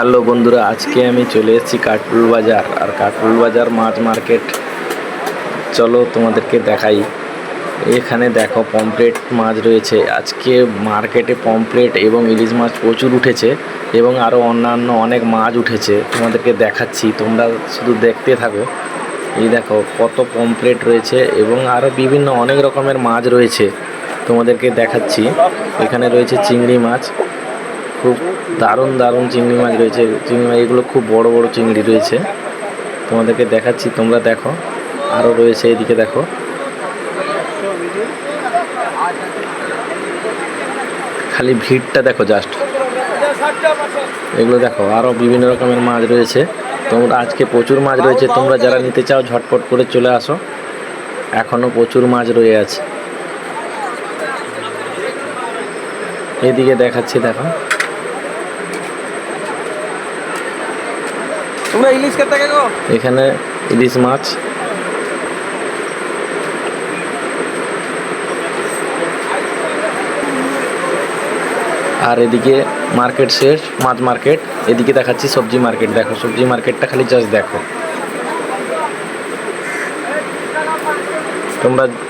Hello বন্ধুরা, আজকে আমি চলে এসেছি কাটরুল বাজার। আর কাটরুল বাজার মাছ মার্কেট, চলো তোমাদেরকে দেখাই। এখানে দেখো পমফ্রেট মাছ রয়েছে। আজকে মার্কেটে পমফ্রেট এবং ইলিশ মাছ প্রচুর উঠেছে এবং আরও অন্যান্য অনেক মাছ উঠেছে, তোমাদেরকে দেখাচ্ছি, তোমরা শুধু দেখতে থাকো। এই দেখো কত পমফ্রেট রয়েছে এবং আরও বিভিন্ন অনেক রকমের মাছ রয়েছে, তোমাদেরকে দেখাচ্ছি। এখানে রয়েছে চিংড়ি মাছ, খুব দারুণ দারুণ চিংড়ি মাছ রয়েছে। চিংড়ি মাছ এগুলো খুব বড় বড় চিংড়ি রয়েছে, তোমাদেরকে দেখাচ্ছি, তোমরা দেখো। আরও রয়েছে, এদিকে দেখো, খালি ভিড়টা দেখো জাস্ট। এগুলো দেখো, আরও বিভিন্ন রকমের মাছ রয়েছে। তোমরা আজকে প্রচুর মাছ রয়েছে, তোমরা যারা নিতে চাও ঝটপট করে চলে আসো, এখনও প্রচুর মাছ রয়ে আছে। এদিকে দেখাচ্ছি, দেখো। এখানে ইলিশ মাছ, আর এদিকে মার্কেট শেষ, মাছ মার্কেট। এদিকে দেখাচ্ছি সবজি মার্কেট, দেখো সবজি মার্কেটটা খালি জাস্ট দেখো তোমরা।